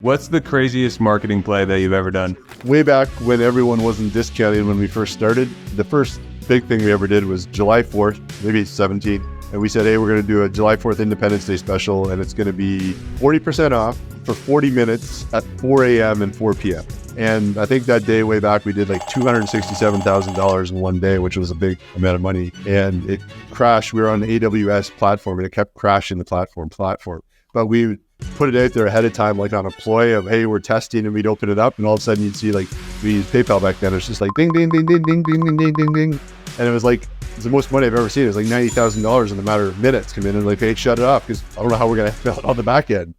What's the craziest marketing play that you've ever done? Way back when everyone wasn't discounting when we first started, the first big thing we ever did was July 4th, maybe 17. And we said, hey, we're going to do a July 4th Independence Day special, and it's going to be 40% off for 40 minutes at 4 a.m. and 4 p.m. And I think that day way back, we did like $267,000 in one day, which was a big amount of money. And it crashed. We were on the AWS platform and it kept crashing the platform. But we put it out there ahead of time, like on a ploy of, hey, we're testing, and we'd open it up and all of a sudden you'd see, like, we used PayPal back then. It's just like ding, ding, ding, ding, ding, ding, ding, ding, ding, ding. And it was like, it's the most money I've ever seen. It was like $90,000 in a matter of minutes come in and like, hey, shut it off because I don't know how we're going to fill it on the back end.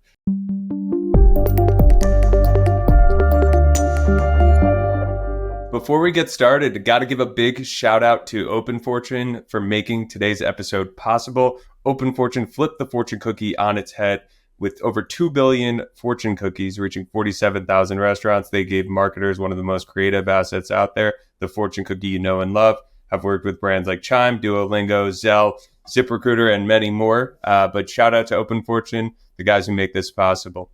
Before we get started, I got to give a big shout out to OpenFortune for making today's episode possible. OpenFortune flipped the fortune cookie on its head. With over 2 billion fortune cookies reaching 47,000 restaurants, they gave marketers one of the most creative assets out there, the fortune cookie you know and love. I've worked with brands like Chime, Duolingo, Zelle, ZipRecruiter, and many more. But shout out to OpenFortune, the guys who make this possible.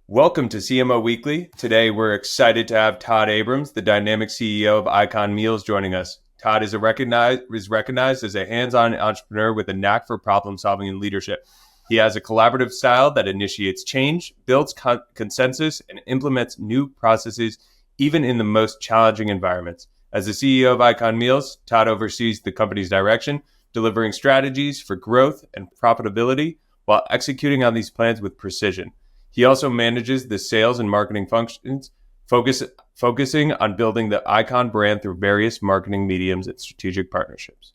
Welcome to CMO Weekly. Today, we're excited to have Todd Abrams, the dynamic CEO of Icon Meals, joining us. Todd is recognized as a hands-on entrepreneur with a knack for problem solving and leadership. He has a collaborative style that initiates change, builds consensus, and implements new processes, even in the most challenging environments. As the CEO of Icon Meals, Todd oversees the company's direction, delivering strategies for growth and profitability while executing on these plans with precision. He also manages the sales and marketing functions, focusing on building the Icon brand through various marketing mediums and strategic partnerships.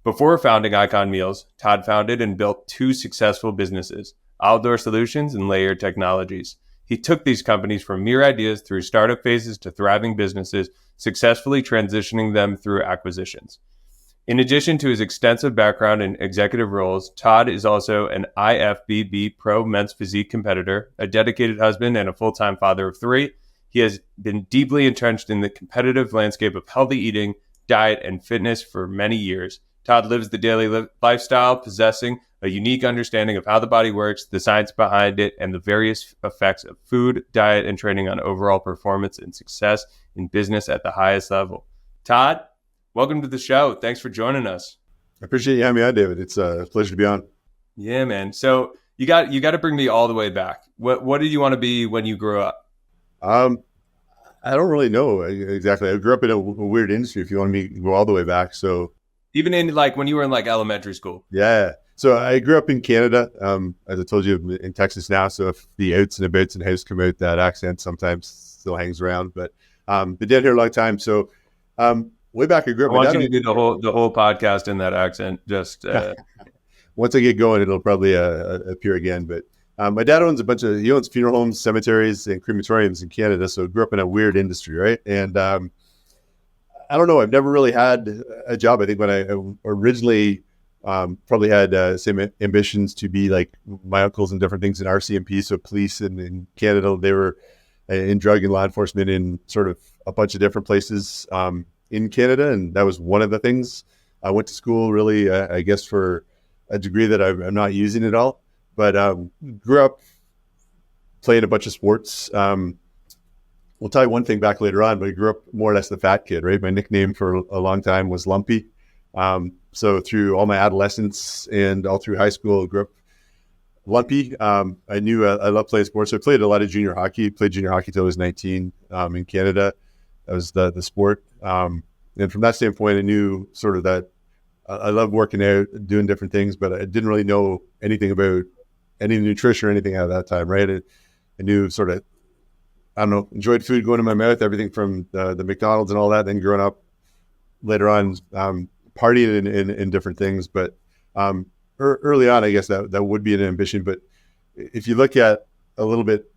Before founding Icon Meals, Todd founded and built two successful businesses, Outdoor Solutions and Layered Technologies. He took these companies from mere ideas through startup phases to thriving businesses, successfully transitioning them through acquisitions. In addition to his extensive background in executive roles, Todd is also an IFBB Pro Men's Physique competitor, a dedicated husband, and a full-time father of three. He has been deeply entrenched in the competitive landscape of healthy eating, diet, and fitness for many years. Todd lives the daily lifestyle, possessing a unique understanding of how the body works, the science behind it, and the various effects of food, diet, and training on overall performance and success in business at the highest level. Todd, welcome to the show. Thanks for joining us. I appreciate you having me on, David. It's a pleasure to be on. Yeah, man. So you got to bring me all the way back. What did you want to be when you grew up? I don't really know exactly. I grew up in a weird industry, if you want me to go all the way back. So even in like when you were in like elementary school. Yeah. So I grew up in Canada. As I told you, I'm in Texas now. So if the outs and abouts and house come out, that accent sometimes still hangs around. But been down here a long time. So way back, I grew up. I want you to do the whole podcast in that accent. Just once I get going, it'll probably appear again. But my dad owns he owns funeral homes, cemeteries, and crematoriums in Canada. So I grew up in a weird industry, right? And I don't know. I've never really had a job. I think when I originally probably had same ambitions to be like my uncles and different things in RCMP, so police in Canada. They were in drug and law enforcement in sort of a bunch of different places in Canada, and that was one of the things. I went to school really, I guess, for a degree that I'm not using at all. But grew up playing a bunch of sports. We'll tell you one thing back later on, but I grew up more or less the fat kid, right? My nickname for a long time was Lumpy. So through all my adolescence and all through high school, I grew up Lumpy. I knew I loved playing sports. So I played a lot of junior hockey. Played junior hockey till I was 19 in Canada. That was the sport. And from that standpoint, I knew sort of that I love working out, doing different things, but I didn't really know anything about any nutrition or anything at that time, right? I knew sort of, I don't know, enjoyed food going in my mouth, everything from the McDonald's and all that. Then growing up later on, partying in different things. But early on, I guess that would be an ambition. But if you look at a little bit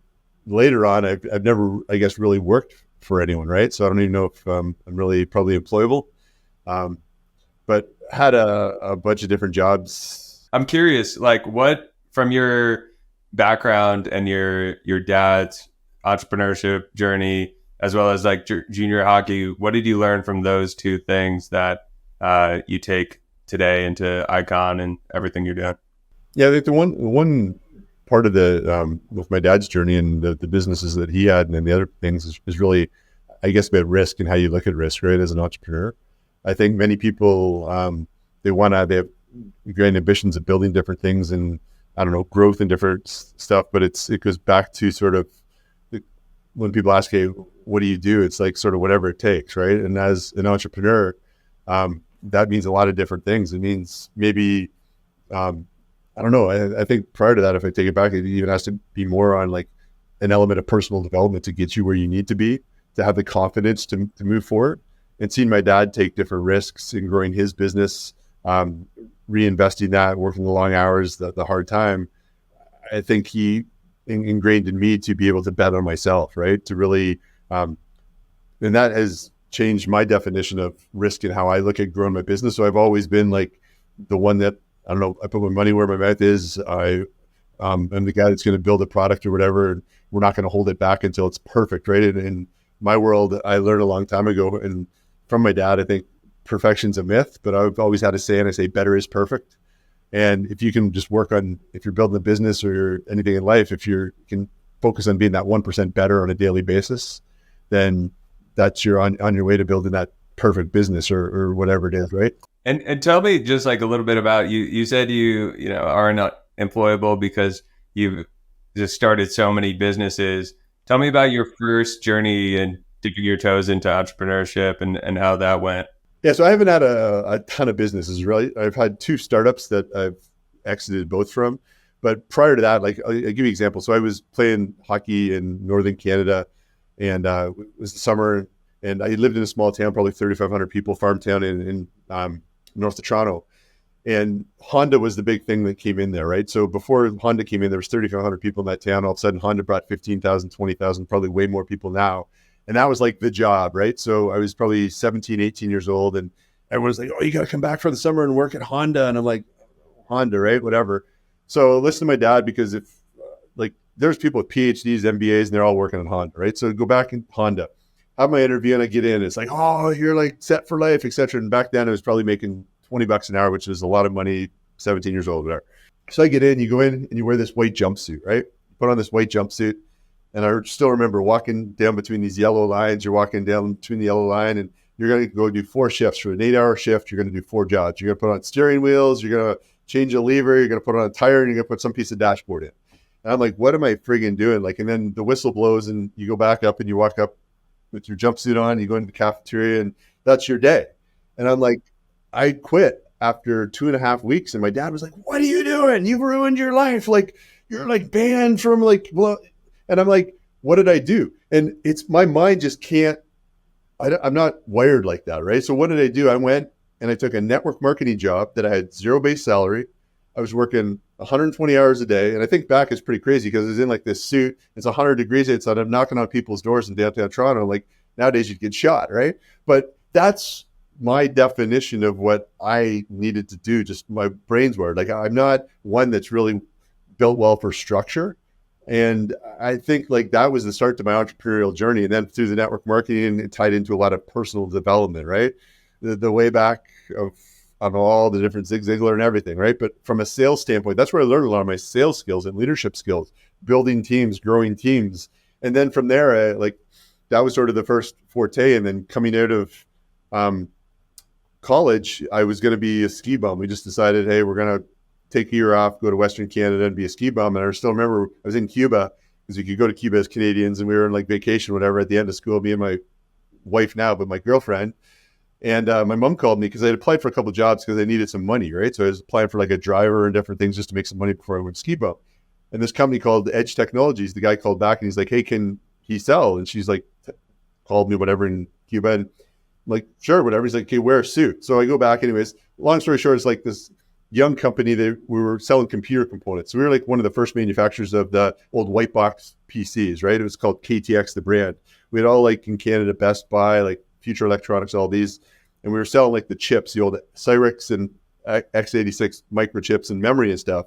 later on, I've never, I guess, really worked for anyone, right? So I don't even know if I'm really probably employable. But had a bunch of different jobs. I'm curious, like what from your background and your dad's entrepreneurship journey, as well as like junior hockey, what did you learn from those two things that you take today into Icon and everything you're doing? Yeah, I think the one part of the with my dad's journey and the businesses that he had and then the other things is really, I guess, about risk and how you look at risk, right? As an entrepreneur, I think many people they have great ambitions of building different things and I don't know, growth and different stuff, but it goes back to sort of when people ask, hey, what do you do? It's like sort of whatever it takes, right? And as an entrepreneur, that means a lot of different things. It means maybe, I don't know. I think prior to that, if I take it back, it even has to be more on like an element of personal development to get you where you need to be, to have the confidence to move forward. And seeing my dad take different risks in growing his business, reinvesting that, working the long hours, the hard time, I think he ingrained in me to be able to bet on myself, right? To really, and that has changed my definition of risk and how I look at growing my business. So I've always been like the one that, I don't know, I put my money where my mouth is. I'm the guy that's going to build a product or whatever. And we're not going to hold it back until it's perfect, right? And in my world, I learned a long time ago, and from my dad, I think perfection's a myth, but I've always had a saying, I say better is perfect. And if you can just work on, if you're building a business or anything in life, if you can focus on being that 1% better on a daily basis, then that's you're on your way to building that perfect business or whatever it is, right? And tell me just like a little bit about you. You said you know are not employable because you've just started so many businesses. Tell me about your first journey and dipping your toes into entrepreneurship and how that went. Yeah, so I haven't had a ton of businesses, really. I've had 2 startups that I've exited both from. But prior to that, like I'll give you an example. So I was playing hockey in Northern Canada, and it was the summer, and I lived in a small town, probably 3,500 people, farm town in north of Toronto. And Honda was the big thing that came in there, right? So before Honda came in, there was 3,500 people in that town. All of a sudden, Honda brought 15,000, 20,000, probably way more people now. And that was like the job, right? So I was probably 17, 18 years old, and everyone's like, oh, you got to come back for the summer and work at Honda. And I'm like, Honda, right? Whatever. So listen to my dad, because if like there's people with PhDs, MBAs, and they're all working at Honda, right? So go back in Honda, have my interview, and I get in. It's like, oh, you're like set for life, etc. And back then I was probably making $20 an hour, which is a lot of money, 17 years old, whatever. So I get in, you go in and you wear this white jumpsuit, right? You put on this white jumpsuit. And I still remember walking down between these yellow lines. You're walking down between the yellow line, and you're going to go do 4 shifts. For an 8-hour shift, you're going to do 4 jobs. You're going to put on steering wheels. You're going to change a lever. You're going to put on a tire, and you're going to put some piece of dashboard in. And I'm like, what am I friggin' doing? Like, and then the whistle blows, and you go back up, and you walk up with your jumpsuit on. You go into the cafeteria, and that's your day. And I'm like, I quit after 2.5 weeks, and my dad was like, what are you doing? You've ruined your life. Like, you're like banned from like, well. And I'm like, what did I do? And it's my mind just can't, I'm not wired like that, right? So what did I do? I went and I took a network marketing job that I had 0 base salary. I was working 120 hours a day. And I think back, it's pretty crazy because I was in like this suit. It's 100 degrees outside. I'm knocking on people's doors in downtown Toronto. Like nowadays you'd get shot, right? But that's my definition of what I needed to do. Just my brain's wired. Like I'm not one that's really built well for structure. And I think like that was the start to my entrepreneurial journey. And then through the network marketing, it tied into a lot of personal development, right? The way back on all the different Zig Ziglar and everything, right? But from a sales standpoint, that's where I learned a lot of my sales skills and leadership skills, building teams, growing teams. And then from there, that was sort of the first forte. And then coming out of college, I was going to be a ski bum. We just decided, hey, we're going to take a year off, go to Western Canada and be a ski bum. And I still remember I was in Cuba, because you could go to Cuba as Canadians, and we were in like vacation, whatever, at the end of school, me and my wife now, but my girlfriend. And my mom called me because I had applied for a couple of jobs because I needed some money, right? So I was applying for like a driver and different things just to make some money before I went ski bum. And this company called Edge Technologies, the guy called back and he's like, hey, can he sell? And she's like, called me, whatever, in Cuba. And I'm like, sure, whatever. He's like, okay, wear a suit. So I go back anyways. Long story short, it's like this young company that we were selling computer components. So we were like one of the first manufacturers of the old white box PCs, right? It was called KTX, the brand. We had all like in Canada, Best Buy, like Future Electronics, all these. And we were selling like the chips, the old Cyrix and x86 microchips and memory and stuff.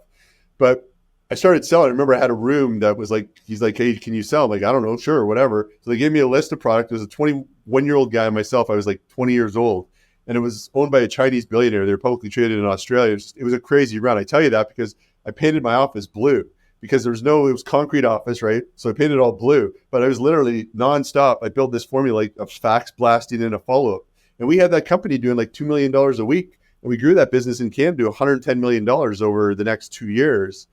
But I started selling. I remember I had a room that was like, he's like, hey, can you sell? I'm like, I don't know, sure, whatever. So they gave me a list of products. It was a 21-year-old guy myself. I was like 20 years old. And it was owned by a Chinese billionaire. They were publicly traded in Australia. It was a crazy run. I tell you that because I painted my office blue because it was concrete office, right? So I painted it all blue, but I was literally nonstop. I built this formula of fax blasting and a follow-up. And we had that company doing like $2 million a week. And we grew that business in Canada to $110 million over the next 2 years.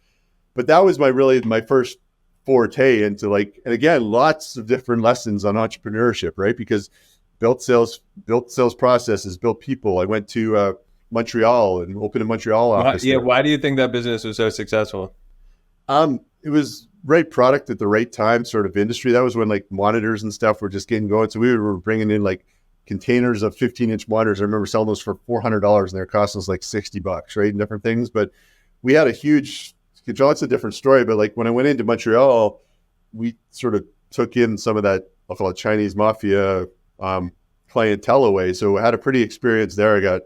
But that was my first forte into like, and again, lots of different lessons on entrepreneurship, right? Because built sales processes, built people. I went to Montreal and opened a Montreal office. Why do you think that business was so successful? It was right product at the right time, sort of industry. That was when like monitors and stuff were just getting going. So we were bringing in like containers of 15-inch monitors. I remember selling those for $400 and they're costing us like $60, right? And different things. But we had a huge, it's a different story. But like when I went into Montreal, we sort of took in some of that, I'll call it Chinese mafia clientele away. So I had a pretty experience there. I got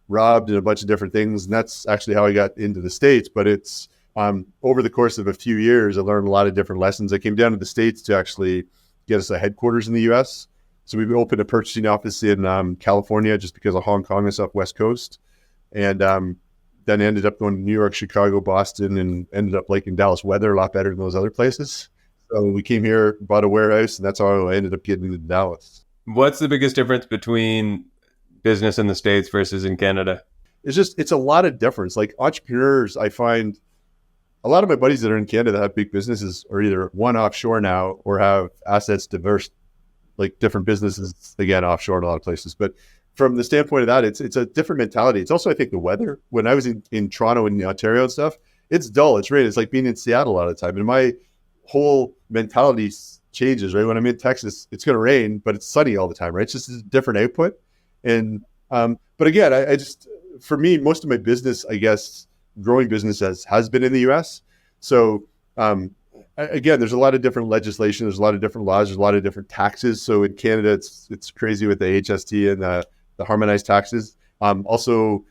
robbed and a bunch of different things. And that's actually how I got into the States. But it's over the course of a few years, I learned a lot of different lessons. I came down to the States to actually get us a headquarters in the US. So we opened a purchasing office in California just because of Hong Kong is up West Coast. And then ended up going to New York, Chicago, Boston, and ended up liking Dallas weather a lot better than those other places. So we came here, bought a warehouse, and that's how I ended up getting into Dallas. What's the biggest difference between business in the States versus in Canada? It's a lot of difference. Like entrepreneurs, I find a lot of my buddies that are in Canada that have big businesses are either one offshore now or have assets diverse, like different businesses, again, offshore in a lot of places. But from the standpoint of that, it's a different mentality. It's also, I think, the weather. When I was in Toronto and Ontario and stuff, it's dull, it's rain. It's like being in Seattle a lot of the time. And my whole mentality changes, right? When I'm in Texas, it's going to rain, but it's sunny all the time, right? It's just a different output. And, but again, I just, for me, most of my business, I guess, growing business has been in the US. So, again, there's a lot of different legislation. There's a lot of different laws. There's a lot of different taxes. So in Canada, it's crazy with the HST and the harmonized taxes. Also,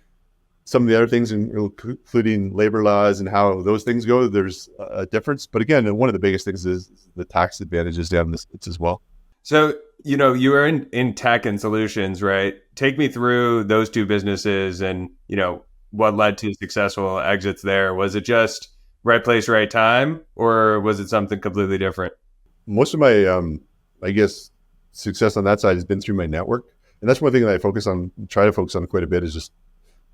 some of the other things, including labor laws and how those things go, there's a difference. But again, one of the biggest things is the tax advantages down this as well. So, you were in tech and solutions, right? Take me through those two businesses and, what led to successful exits there. Was it just right place, right time, or was it something completely different? Most of my, I guess, success on that side has been through my network. And that's one thing that I try to focus on quite a bit, is just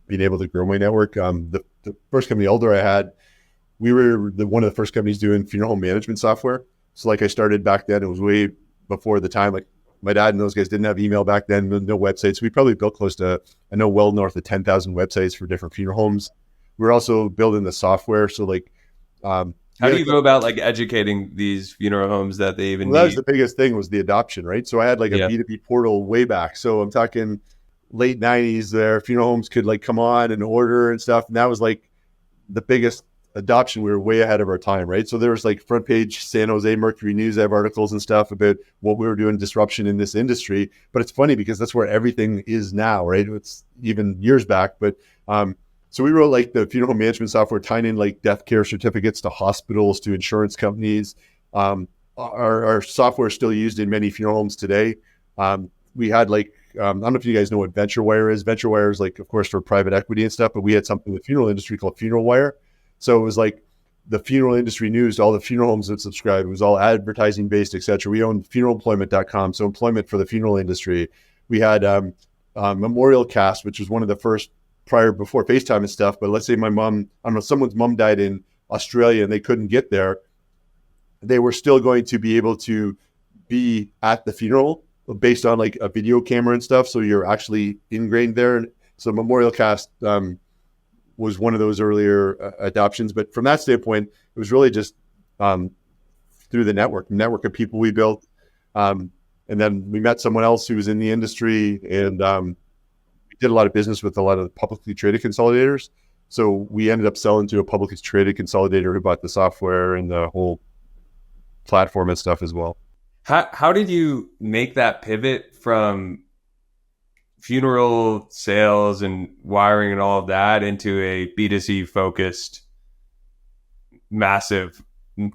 being able to grow my network. The first company, Eldor, I had, we were one of the first companies doing funeral home management software. So like I started back then, it was way before the time, like my dad and those guys didn't have email back then, no websites. We probably built close to, I know, well north of 10,000 websites for different funeral homes. We're also building the software. So like, how do you go about like educating these funeral homes that they even need? That was the biggest thing, was the adoption, right? So I had like a B2B portal way back. So I'm talking late 90s there. Funeral homes could like come on and order and stuff. And that was like the biggest adoption. We were way ahead of our time, right? So there was like front page San Jose Mercury News, I have articles and stuff about what we were doing, disruption in this industry. But it's funny because that's where everything is now, right? It's even years back. But so we wrote like the funeral home management software, tying in like death care certificates to hospitals, to insurance companies. Our software is still used in many funeral homes today. We had like, I don't know if you guys know what VentureWire is. VentureWire is like, of course, for private equity and stuff, but we had something in the funeral industry called FuneralWire. So it was like the funeral industry news to all the funeral homes that subscribed. It was all advertising based, et cetera. We owned funeralemployment.com, so employment for the funeral industry. We had Memorial Cast, which was one of the first before FaceTime and stuff. But let's say my mom, I don't know, someone's mom died in Australia and they couldn't get there. They were still going to be able to be at the funeral based on like a video camera and stuff. So you're actually ingrained there. So Memorial Cast was one of those earlier adoptions. But from that standpoint, it was really just through the network of people we built. And then we met someone else who was in the industry, and we did a lot of business with a lot of publicly traded consolidators. So we ended up selling to a publicly traded consolidator who bought the software and the whole platform and stuff as well. How did you make that pivot from funeral sales and wiring and all of that into a B2C focused massive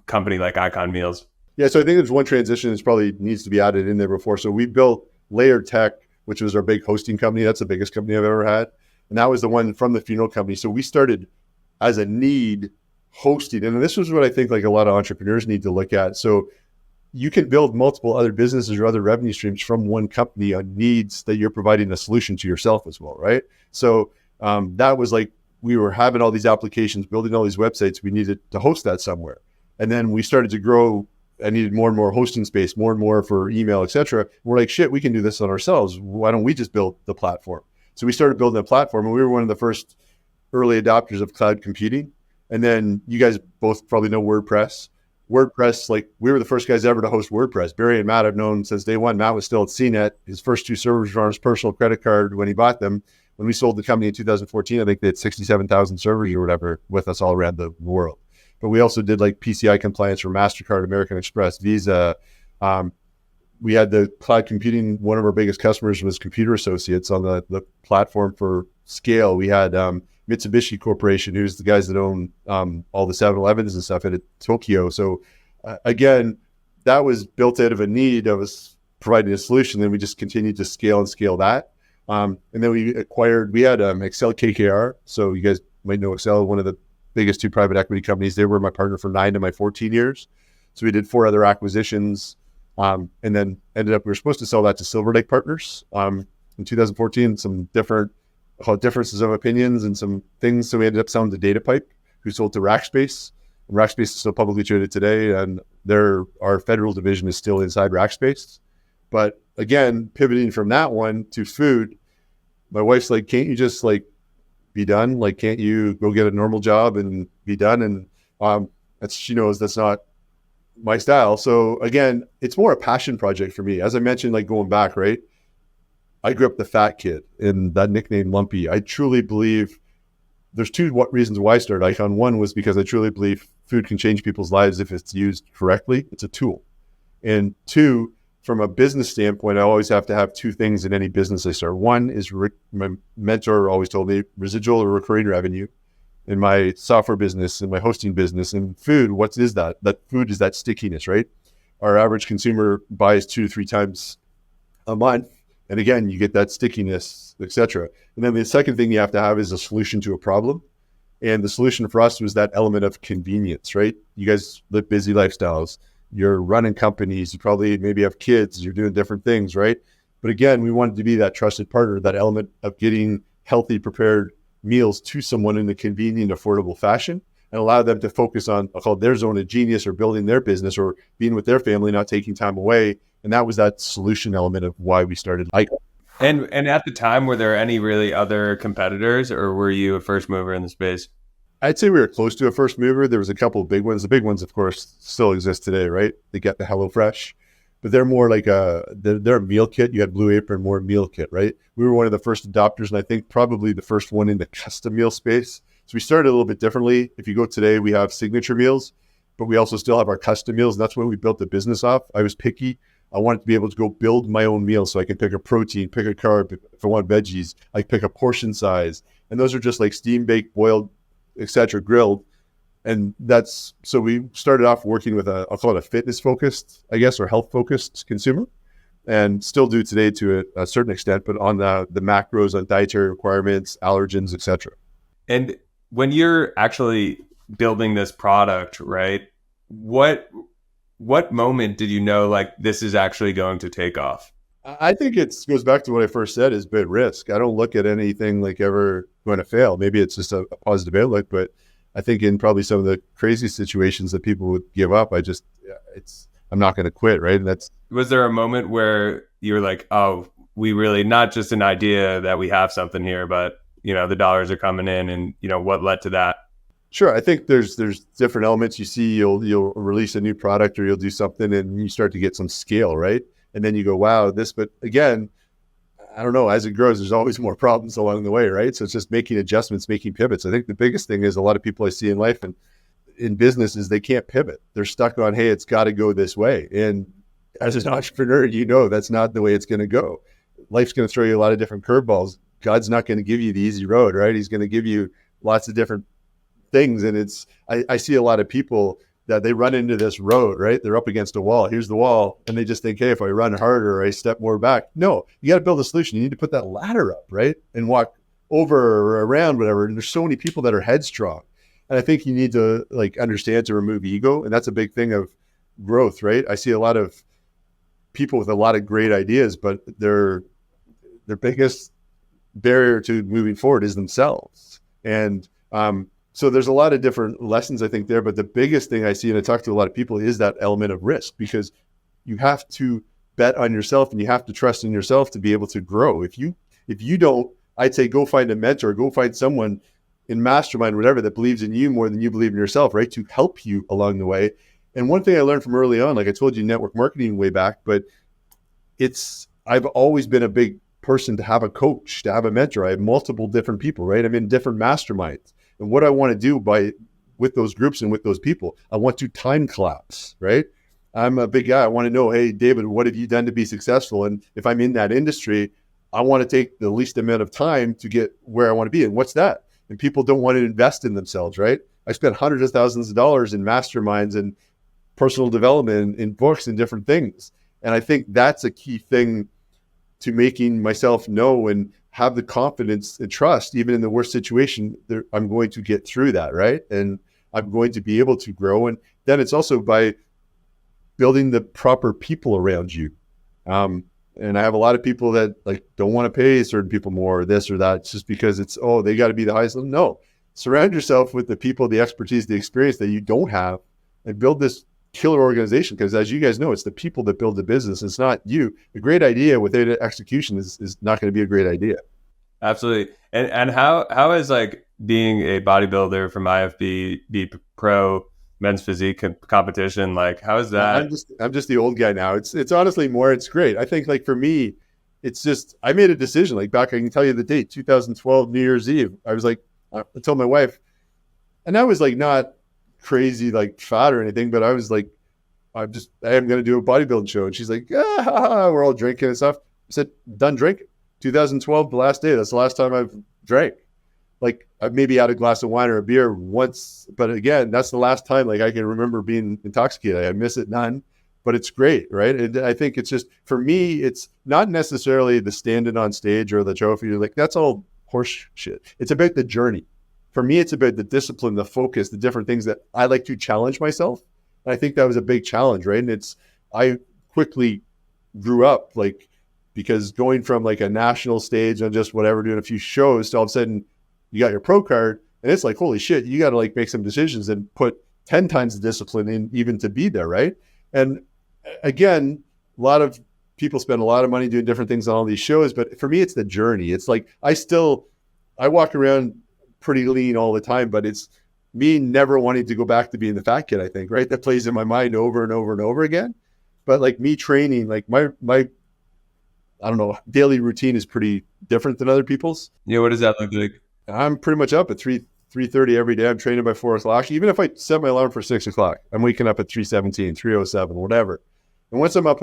company like Icon Meals? Yeah, so I think there's one transition that probably needs to be added in there before. So we built Layered Tech, which was our big hosting company. That's the biggest company I've ever had. And that was the one from the funeral company. So we started as a need hosting. And this was what I think like a lot of entrepreneurs need to look at. So you can build multiple other businesses or other revenue streams from one company on needs that you're providing a solution to yourself as well, right? So that was like, we were having all these applications, building all these websites. We needed to host that somewhere. And then we started to grow. I needed more and more hosting space, more and more for email, et cetera. We're like, shit, we can do this on ourselves. Why don't we just build the platform? So we started building a platform, and we were one of the first early adopters of cloud computing. And then you guys both probably know WordPress. WordPress, like we were the first guys ever to host WordPress. Barry and Matt I've known since day one. Matt was still at CNET. His first 2 servers were on his personal credit card when he bought them. When we sold the company in 2014, I think they had 67,000 servers or whatever with us all around the world. But we also did like PCI compliance for MasterCard, American Express, Visa. We had the cloud computing. One of our biggest customers was Computer Associates on the platform for scale. We had Mitsubishi Corporation, who's the guys that own all the 7-Elevens and stuff in Tokyo. So again, that was built out of a need of us providing a solution. Then we just continued to scale that. And then we had Excel KKR. So you guys might know Excel, one of the biggest 2 private equity companies. They were my partner for 9 of my 14 years. So we did 4 other acquisitions, and then we were supposed to sell that to Silver Lake Partners in 2014. Some differences of opinions and some things. So we ended up selling to DataPipe, who sold to Rackspace. And Rackspace is still publicly traded today, and our federal division is still inside Rackspace. But again, pivoting from that one to food, my wife's like, can't you just like be done? Like, can't you go get a normal job and be done? And she knows that's not my style. So again, it's more a passion project for me. As I mentioned, like going back, right? I grew up the fat kid, and that nickname Lumpy. I truly believe there's 2 reasons why I started Icon. One was because I truly believe food can change people's lives if it's used correctly. It's a tool. And 2, from a business standpoint, I always have to have 2 things in any business I start. One is my mentor always told me residual or recurring revenue in my software business, in my hosting business. And food, what is that? That food is that stickiness, right? Our average consumer buys 2 to 3 times a month. And again, you get that stickiness, et cetera. And then the second thing you have to have is a solution to a problem. And the solution for us was that element of convenience, right? You guys live busy lifestyles. You're running companies, you probably maybe have kids, you're doing different things, right? But again, we wanted to be that trusted partner, that element of getting healthy, prepared meals to someone in a convenient, affordable fashion, and allow them to focus on, I'll call it their zone of genius, or building their business, or being with their family, not taking time away. And that was that solution element of why we started Icon. And at the time, were there any really other competitors, or were you a first mover in the space? I'd say we were close to a first mover. There was a couple of big ones. The big ones, of course, still exist today, right? They get the HelloFresh, but they're more like they're a meal kit. You had Blue Apron, more meal kit, right? We were one of the first adopters, and I think probably the first one in the custom meal space. So we started a little bit differently. If you go today, we have signature meals, but we also still have our custom meals. And that's when we built the business off. I was picky. I wanted to be able to go build my own meal so I can pick a protein, pick a carb. If I want veggies, I pick a portion size. And those are just like steam baked, boiled, etc., grilled. And so we started off working with I'll call it a fitness focused, I guess, or health focused consumer, and still do today to a certain extent, but on the macros, on dietary requirements, allergens, etc. And when you're actually building this product, right, what moment did you know, like, this is actually going to take off? I think it goes back to what I first said, is bit risk. I don't look at anything like ever going to fail. Maybe it's just a positive outlook, but I think in probably some of the crazy situations that people would give up, I'm not going to quit, right? And was there a moment where you were like, oh, we really, not just an idea that we have something here, but the dollars are coming in, and what led to that? Sure. I think there's different elements. You see, you'll release a new product, or you'll do something and you start to get some scale, right? And then you go, wow, but again, I don't know, as it grows, there's always more problems along the way, right? So it's just making adjustments, making pivots. I think the biggest thing is a lot of people I see in life and in business is they can't pivot. They're stuck on, hey, it's got to go this way. And as an entrepreneur, that's not the way it's going to go. Life's going to throw you a lot of different curveballs. God's not going to give you the easy road, right? He's going to give you lots of different things. And I see a lot of people that they run into this road, right? They're up against a wall. Here's the wall. And they just think, hey, if I run harder or I step more back. No, you got to build a solution. You need to put that ladder up, right? And walk over or around, whatever. And there's so many people that are headstrong. And I think you need to like understand to remove ego. And that's a big thing of growth, right? I see a lot of people with a lot of great ideas, but their biggest barrier to moving forward is themselves. And so there's a lot of different lessons I think there, but the biggest thing I see, and I talk to a lot of people, is that element of risk, because you have to bet on yourself and you have to trust in yourself to be able to grow. If you don't, I'd say go find a mentor, go find someone in mastermind, whatever, that believes in you more than you believe in yourself, right? To help you along the way. And one thing I learned from early on, like I told you, network marketing way back, but I've always been a big person to have a coach, to have a mentor. I have multiple different people, right? I'm in different masterminds. And what I want to do with those groups and with those people, I want to time collapse, right? I'm a big guy. I want to know, hey, David, what have you done to be successful? And if I'm in that industry, I want to take the least amount of time to get where I want to be. And what's that? And people don't want to invest in themselves, right? I spent hundreds of thousands of dollars in masterminds and personal development, in books and different things. And I think that's a key thing to making myself know and have the confidence and trust, even in the worst situation, I'm going to get through that, right? And I'm going to be able to grow. And then it's also by building the proper people around you. And I have a lot of people that like don't want to pay certain people more or this or that just because it's, oh, they got to be the highest level. No, surround yourself with the people, the expertise, the experience that you don't have, and build this killer organization. Because as you guys know, it's the people that build the business. It's not you. A great idea without execution is not going to be a great idea. Absolutely. And how is like being a bodybuilder from IFBB Pro men's physique competition, like how is that? I'm just the old guy now. It's honestly more, it's great. I think like for me, it's just, I made a decision like back, I can tell you the date, 2012 New Year's Eve. I was like, I told my wife, and I was like not crazy like fat or anything, but I was like, I am going to do a bodybuilding show. And she's like, we're all drinking and stuff. I said, done drinking. 2012, the last day. That's the last time I've drank. Like I've maybe had a glass of wine or a beer once, but again, that's the last time like I can remember being intoxicated. I miss it none, but it's great, right? And I think it's just, for me, it's not necessarily the standing on stage or the trophy. Like that's all horse shit. It's about the journey. For me, it's about the discipline, the focus, the different things that I like to challenge myself. And I think that was a big challenge, right? And I quickly grew up like, because going from like a national stage on just whatever, doing a few shows to all of a sudden you got your pro card, and it's like, holy shit, you got to like make some decisions and put 10 times the discipline in even to be there, right? And again, a lot of people spend a lot of money doing different things on all these shows, but for me, it's the journey. It's like, I walk around pretty lean all the time, but it's me never wanting to go back to being the fat kid, I think, right? That plays in my mind over and over and over again. But like me training, like my I don't know, daily routine is pretty different than other people's. Yeah, what does that look like? I'm pretty much up at 3:30 every day. I'm training by 4 o'clock. Even if I set my alarm for 6 o'clock, I'm waking up at 3:17, 3:07, whatever. And once I'm up,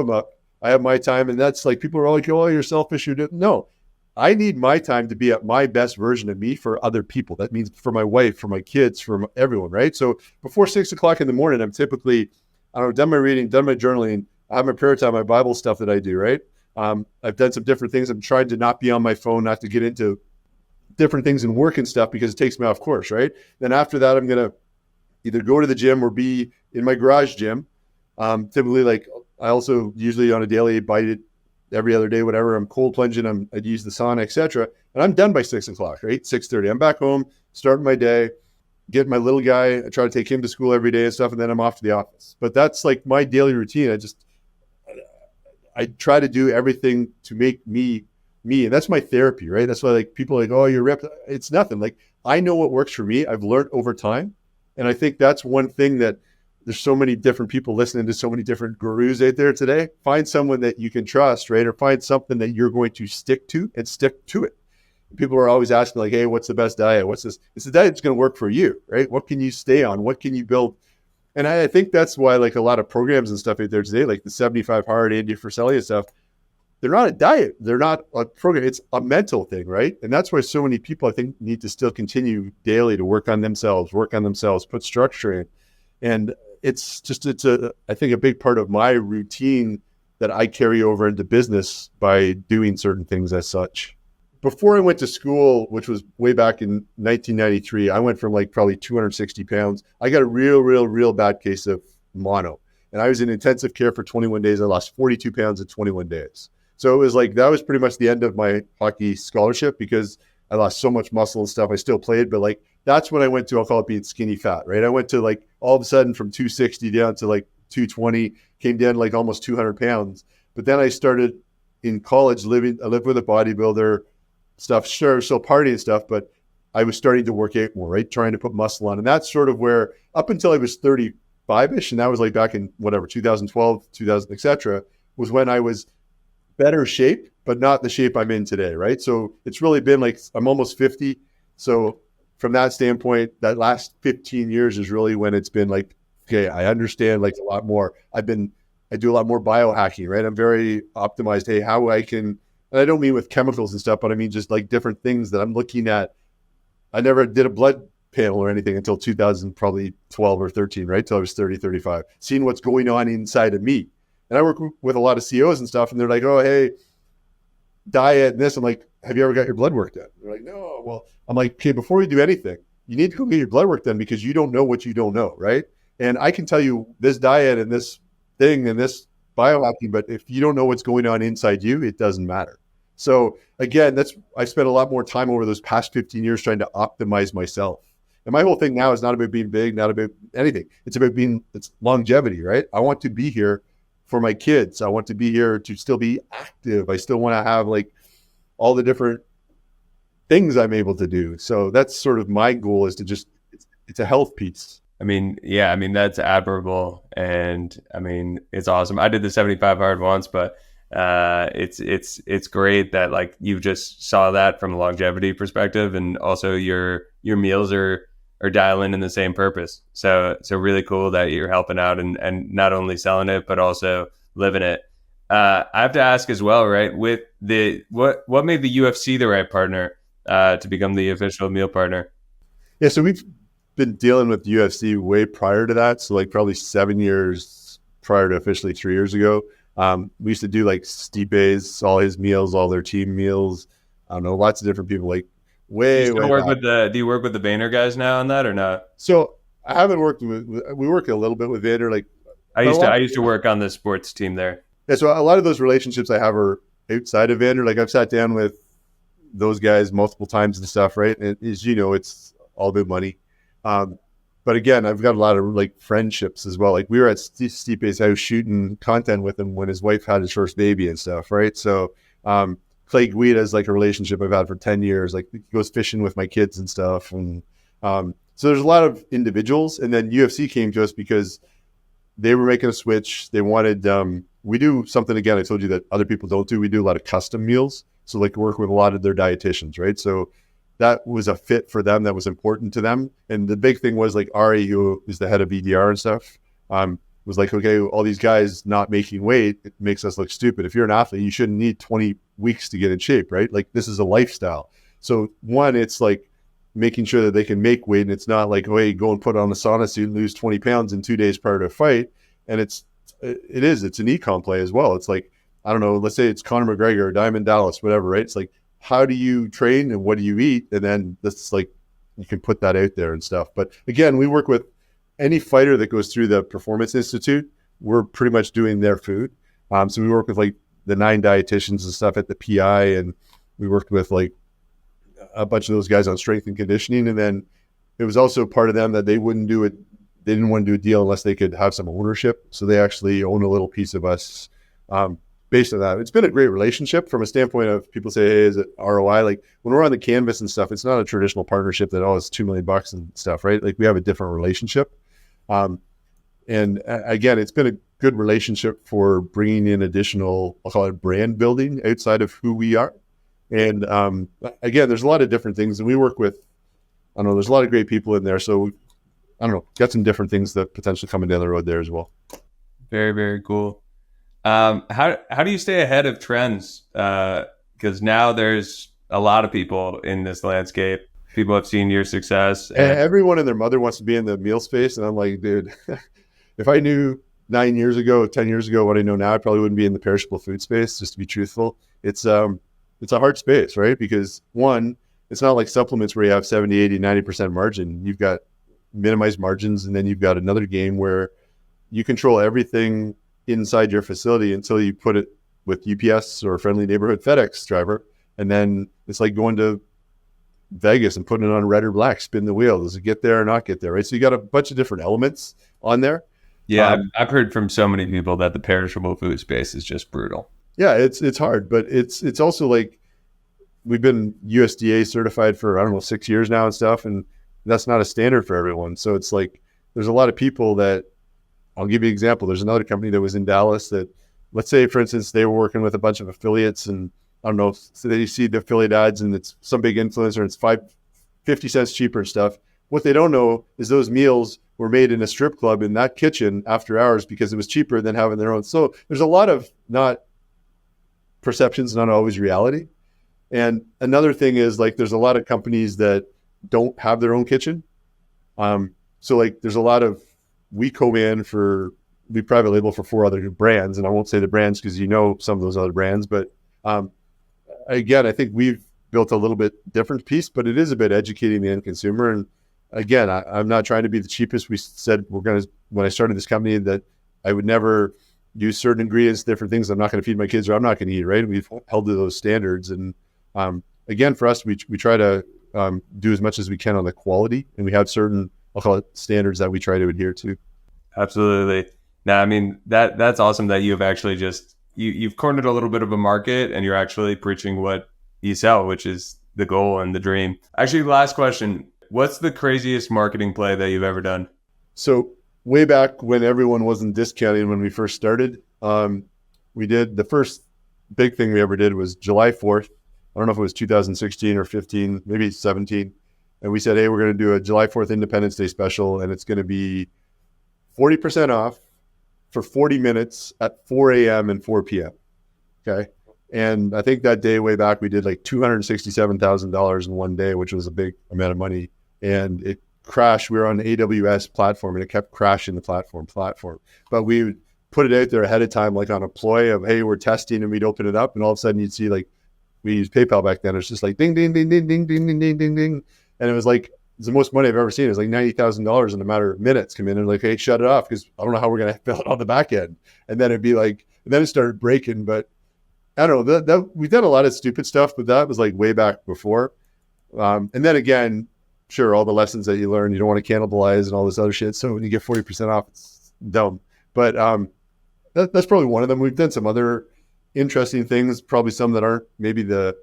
I have my time. And that's like, people are all like, oh, you're selfish. No, I need my time to be at my best version of me for other people. That means for my wife, for my kids, for everyone, right? So before 6 o'clock in the morning, I'm typically, I don't know, done my reading, done my journaling. I have my prayer time, my Bible stuff that I do, right? I've done some different things. I'm trying to not be on my phone, not to get into different things and work and stuff because it takes me off course, right? Then after that, I'm going to either go to the gym or be in my garage gym. Typically, like I also usually on a daily bite it every other day, whatever. I'm cold plunging. I'd use the sauna, etc. And I'm done by 6 o'clock, right? 6:30. I'm back home, starting my day, get my little guy. I try to take him to school every day and stuff, and then I'm off to the office. But that's like my daily routine. I try to do everything to make me. And that's my therapy, right? That's why like people are like, oh, you're ripped. It's nothing. Like I know what works for me. I've learned over time. And I think that's one thing that there's so many different people listening to so many different gurus out there today. Find someone that you can trust, right? Or find something that you're going to stick to and stick to it. People are always asking like, hey, what's the best diet? What's this? It's the diet that's going to work for you, right? What can you stay on? What can you build? And I think that's why like a lot of programs and stuff out there today, like the 75 Hard, Andy Frisella stuff, they're not a diet. They're not a program. It's a mental thing, right? And that's why so many people, I think, need to still continue daily to work on themselves, put structure in. And it's I think a big part of my routine that I carry over into business by doing certain things as such. before I went to school, which was way back in 1993, I went from like probably 260 pounds. I got a real bad case of mono. And I was in intensive care for 21 days. I lost 42 pounds in 21 days. So it was like, that was pretty much the end of my hockey scholarship because I lost so much muscle and stuff. I still played, but like, that's when I went to, I'll call it being skinny fat, right? I went to like, all of a sudden from 260 down to like 220, came down like almost 200 pounds. But then I started in college I lived with a bodybuilder stuff, sure, still party and stuff, but I was starting to work out more, right? Trying to put muscle on. And that's sort of where, up until I was 35-ish, and that was like back in whatever, 2012, 2000, etc., was when I was better shape, but not the shape I'm in today, right? So it's really been like, I'm almost 50. So from that standpoint, that last 15 years is really when it's been like, okay, I understand like a lot more. I do a lot more biohacking, right? I'm very optimized. Hey, how I can, and I don't mean with chemicals and stuff, but I mean just like different things that I'm looking at. I never did a blood panel or anything until 2000, probably 12 or 13, right? Till I was 30, 35, seeing what's going on inside of me. And I work with a lot of CEOs and stuff, and they're like, oh, hey, diet and this. I'm like, have you ever got your blood work done? They're like, no. Well, I'm like, okay, before you do anything, you need to go get your blood work done because you don't know what you don't know, right? And I can tell you this diet and this thing and this biohacking, but if you don't know what's going on inside you, it doesn't matter. So again, I spent a lot more time over those past 15 years trying to optimize myself. And my whole thing now is not about being big, not about anything. It's about it's longevity, right? I want to be here for my kids. I want to be here to still be active. I still want to have like all the different things I'm able to do. So that's sort of my goal, is to just, it's a health piece. I mean, yeah, I mean, that's admirable. And I mean, it's awesome. I did the 75 hard once, but it's great that like you just saw that from a longevity perspective, and also your meals are dialing in the same purpose. So really cool that you're helping out and not only selling it, but also living it. I have to ask as well, right? With what made the UFC the right partner to become the official meal partner? Yeah, so we've been dealing with UFC way prior to that. So like probably 7 years prior to officially 3 years ago. We used to do like Stipe's, all his meals, all their team meals. I don't know, lots of different people, like way do you work with the Vayner guys now on that or not? So I haven't worked we work a little bit with Vayner. Like I used to work on the sports team there. Yeah, so a lot of those relationships I have are outside of Vayner. Like I've sat down with those guys multiple times and stuff, right? And as you know, it's all about money. But again, I've got a lot of like friendships as well. Like we were at Stipe's house shooting content with him when his wife had his first baby and stuff, right? So Clay Guida is like a relationship I've had for 10 years. Like he goes fishing with my kids and stuff. And so there's a lot of individuals. And then UFC came to us because they were making a switch. They wanted, we do something, again, I told you that other people don't do. We do a lot of custom meals. So like work with a lot of their dietitians, right? So that was a fit for them. That was important to them. And the big thing was like Ari, who is the head of EDR and stuff, was like, okay, all these guys not making weight, it makes us look stupid. If you're an athlete, you shouldn't need 20 weeks to get in shape, right? Like this is a lifestyle. So one, it's like making sure that they can make weight, and it's not like, oh, hey, go and put on a sauna suit and lose 20 pounds in 2 days prior to a fight. And it's an e-com play as well. It's like, I don't know, let's say it's Conor McGregor or Diamond Dallas, whatever, right? It's like, how do you train and what do you eat? And then that's like, you can put that out there and stuff. But again, we work with any fighter that goes through the Performance Institute. We're pretty much doing their food. So we work with like the 9 dietitians and stuff at the PI, and we worked with like a bunch of those guys on strength and conditioning. And then it was also part of them that they wouldn't do it. They didn't want to do a deal unless they could have some ownership. So they actually own a little piece of us based on that. It's been a great relationship from a standpoint of people say, hey, is it ROI? Like when we're on the canvas and stuff, it's not a traditional partnership that, oh, it's $2 million and stuff, right? Like we have a different relationship. And again, it's been a good relationship for bringing in additional, I'll call it brand building outside of who we are. And again, there's a lot of different things, and we work with, I don't know, there's a lot of great people in there. So I don't know, got some different things that potentially coming down the road there as well. Very, very cool. How do you stay ahead of trends? Because now there's a lot of people in this landscape. People have seen your success. And everyone and their mother wants to be in the meal space. And I'm like, dude, if I knew 9 years ago, 10 years ago, what I know now, I probably wouldn't be in the perishable food space, just to be truthful. It's, it's a hard space, right? Because one, it's not like supplements where you have 70, 80, 90% margin. You've got minimized margins, and then you've got another game where you control everything inside your facility until you put it with UPS or friendly neighborhood FedEx driver. And then it's like going to Vegas and putting it on red or black, spin the wheel. Does it get there or not get there, right? So you got a bunch of different elements on there. Yeah, I've heard from so many people that the perishable food space is just brutal. Yeah, it's hard, but it's also like we've been USDA certified for, I don't know, 6 years now and stuff. And that's not a standard for everyone. So it's like, there's a lot of people that, I'll give you an example. There's another company that was in Dallas that, let's say, for instance, they were working with a bunch of affiliates, and I don't know, so they see the affiliate ads and it's some big influencer and it's 50 cents cheaper and stuff. What they don't know is those meals were made in a strip club in that kitchen after hours because it was cheaper than having their own. So there's a lot of not perceptions, not always reality. And another thing is, like, there's a lot of companies that don't have their own kitchen. So like there's a lot of, we private label for 4 other brands, and I won't say the brands because you know some of those other brands, but again, I think we've built a little bit different piece, but it is a bit educating the end consumer. And again, I'm not trying to be the cheapest. We said when I started this company, that I would never use certain ingredients, different things I'm not going to feed my kids or I'm not going to eat, right? We've held to those standards. And again, for us, we try to do as much as we can on the quality, and we have certain, I'll call it, standards that we try to adhere to. Absolutely. Now, I mean, that's awesome that you've actually you've cornered a little bit of a market and you're actually preaching what you sell, which is the goal and the dream. Actually, last question. What's the craziest marketing play that you've ever done? So way back when everyone wasn't discounting, when we first started, we did, the first big thing we ever did was July 4th. I don't know if it was 2016 or 15, maybe 17. And we said, hey, we're going to do a July 4th Independence Day special, and it's going to be 40% off for 40 minutes at 4 a.m. and 4 p.m. Okay. And I think that day, way back, we did like $267,000 in one day, which was a big amount of money. And it crashed. We were on the AWS platform, and it kept crashing the platform. But we would put it out there ahead of time, like on a ploy of, hey, we're testing, and we'd open it up, and all of a sudden you'd see, like, we used PayPal back then. It's just like ding, ding, ding, ding, ding, ding, ding, ding, ding, ding. And it was like, it's the most money I've ever seen. It was like $90,000 in a matter of minutes come in and like, hey, shut it off, because I don't know how we're going to fill it on the back end. And then it'd be like, and then it started breaking. But I don't know, that we've done a lot of stupid stuff, but that was like way back before. And then again, sure, all the lessons that you learn, you don't want to cannibalize and all this other shit. So when you get 40% off, it's dumb. But that's probably one of them. We've done some other interesting things, probably some that aren't maybe the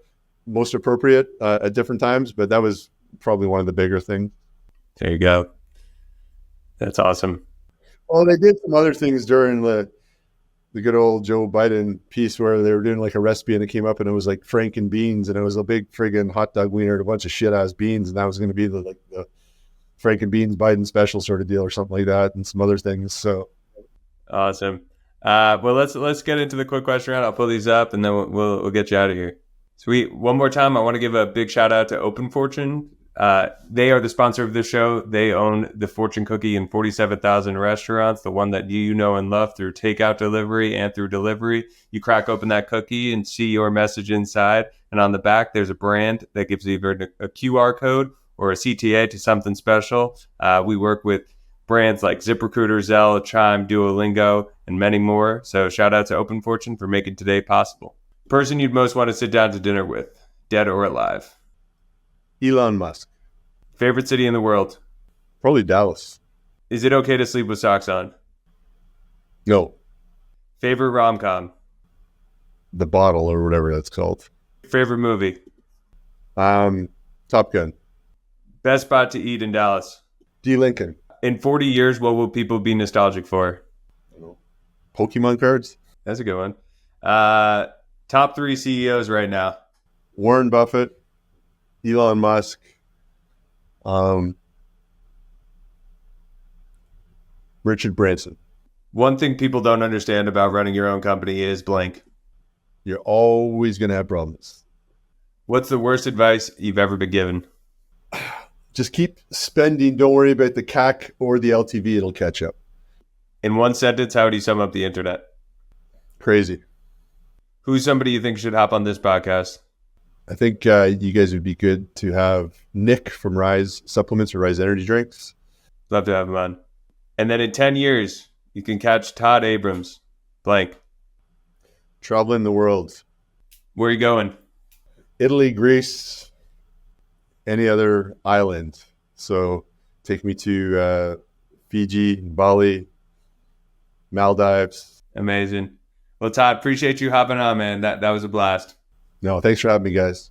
most appropriate at different times, but that was probably one of the bigger things. There you go. That's awesome. Well, they did some other things during the good old Joe Biden piece where they were doing like a recipe, and it came up and it was like Franken beans, and it was a big friggin' hot dog wiener and a bunch of shit ass beans, and that was going to be the Franken beans Biden special sort of deal or something like that, and some other things. So awesome. Well, let's get into the quick question round. I'll pull these up and then we'll get you out of here. Sweet. One more time, I want to give a big shout out to Open Fortune. They are the sponsor of this show. They own the Fortune Cookie in 47,000 restaurants, the one that you know and love through takeout delivery and through delivery. You crack open that cookie and see your message inside. And on the back, there's a brand that gives you either a QR code or a CTA to something special. We work with brands like ZipRecruiter, Zelle, Chime, Duolingo, and many more. So shout out to Open Fortune for making today possible. Person you'd most want to sit down to dinner with, dead or alive? Elon Musk. Favorite city in the world? Probably Dallas. Is it okay to sleep with socks on? No. Favorite rom-com? The Bottle, or whatever that's called. Favorite movie? Top Gun. Best spot to eat in Dallas? D. Lincoln. In 40 years, what will people be nostalgic for? I don't know. Pokemon cards. That's a good one. Top 3 CEOs right now? Warren Buffett, Elon Musk, Richard Branson. One thing people don't understand about running your own company is blank. You're always going to have problems. What's the worst advice you've ever been given? Just keep spending. Don't worry about the CAC or the LTV. It'll catch up. In one sentence, how would you sum up the internet? Crazy. Who's somebody you think should hop on this podcast? I think you guys would be good to have Nick from Rise Supplements or Rise Energy Drinks. Love to have him on. And then in 10 years, you can catch Todd Abrams. Blank. Traveling the world. Where are you going? Italy, Greece, any other island. So take me to Fiji, Bali, Maldives. Amazing. Well, Todd, appreciate you hopping on, man. That was a blast. No, thanks for having me, guys.